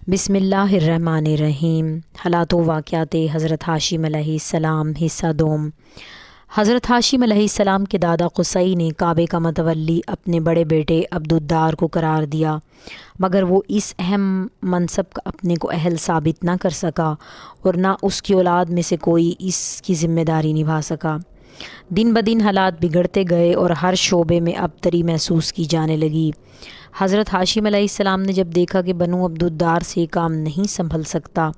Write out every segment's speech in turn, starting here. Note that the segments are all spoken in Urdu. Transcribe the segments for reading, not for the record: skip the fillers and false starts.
بسم اللہ الرحمن الرحیم۔ حالات و واقعات حضرت ہاشم علیہ السلام، حصہ دوم۔ حضرت ہاشم علیہ السلام کے دادا قصی نے کعبے کا متولی اپنے بڑے بیٹے عبدالدار کو قرار دیا، مگر وہ اس اہم منصب کا اپنے کو اہل ثابت نہ کر سکا اور نہ اس کی اولاد میں سے کوئی اس کی ذمہ داری نبھا سکا۔ دن بدن حالات بگڑتے گئے اور ہر شعبے میں ابتری محسوس کی جانے لگی۔ حضرت ہاشم علیہ السلام نے جب دیکھا کہ بنو عبدالدار سے یہ کام نہیں سنبھل سکتا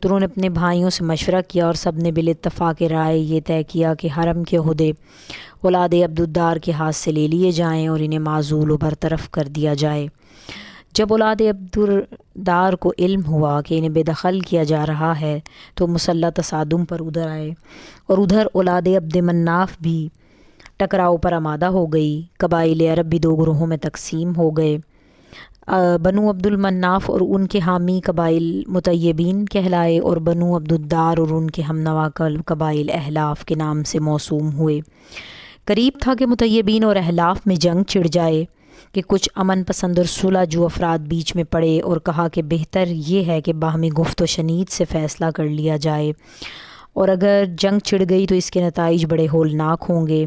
تو انہوں نے اپنے بھائیوں سے مشورہ کیا اور سب نے بالاتفاق رائے یہ طے کیا کہ حرم کے عہدے اولاد عبدالدار کے ہاتھ سے لے لیے جائیں اور انہیں معزول و برطرف کر دیا جائے۔ جب اولاد عبدالدار کو علم ہوا کہ انہیں بے دخل کیا جا رہا ہے تو مسلح تصادم پر ادھر آئے اور ادھر اولاد عبد مناف بھی ٹکراؤ پر آمادہ ہو گئی۔ قبائل عرب بھی دو گروہوں میں تقسیم ہو گئے۔ بنو عبد المناف اور ان کے حامی قبائل مطیبین کہلائے اور بنو عبدالدار اور ان کے ہم نوا قبائل احلاف کے نام سے موسوم ہوئے۔ قریب تھا کہ مطیبین اور احلاف میں جنگ چھڑ جائے کہ کچھ امن پسند اور صلح جو افراد بیچ میں پڑے اور کہا کہ بہتر یہ ہے کہ باہمی گفت و شنید سے فیصلہ کر لیا جائے، اور اگر جنگ چھڑ گئی تو اس کے نتائج بڑے ہولناک ہوں گے۔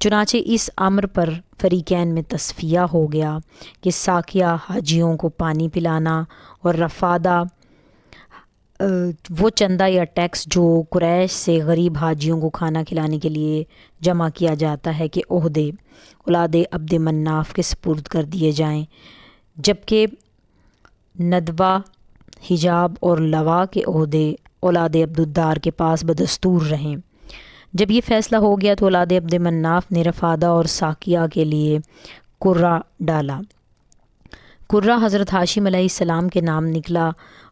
چنانچہ اس امر پر فریقین میں تصفیہ ہو گیا کہ ساقیہ حاجیوں کو پانی پلانا اور رفادہ وہ چندہ یا ٹیکس جو قریش سے غریب حاجیوں کو کھانا کھلانے کے لیے جمع کیا جاتا ہے کہ عہدے اولاد عبد مناف کے سپرد کر دیے جائیں، جبکہ ندوہ، حجاب اور لوا کے عہدے اولاد عبدالدار کے پاس بدستور رہیں۔ جب یہ فیصلہ ہو گیا تو اولاد عبد مناف نے رفادہ اور ساقیہ کے لیے قرہ ڈالا۔ قرہ حضرت ہاشم علیہ السلام کے نام نکلا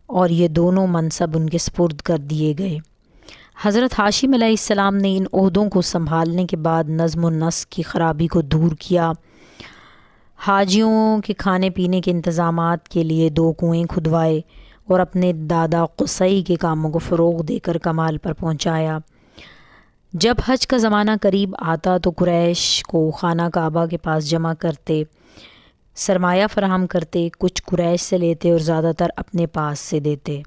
اور یہ دونوں منصب ان کے سپرد کر دیے گئے۔ حضرت ہاشم علیہ السلام نے ان عہدوں کو سنبھالنے کے بعد نظم و نسق کی خرابی کو دور کیا۔ حاجیوں کے کھانے پینے کے انتظامات کے لیے 2 کنویں کھدوائے اور اپنے دادا قصی کے کاموں کو فروغ دے کر کمال پر پہنچایا۔ جب حج کا زمانہ قریب آتا تو قریش کو خانہ کعبہ کے پاس جمع کرتے، سرمایہ فراہم کرتے، کچھ قریش سے لیتے اور زیادہ تر اپنے پاس سے دیتے۔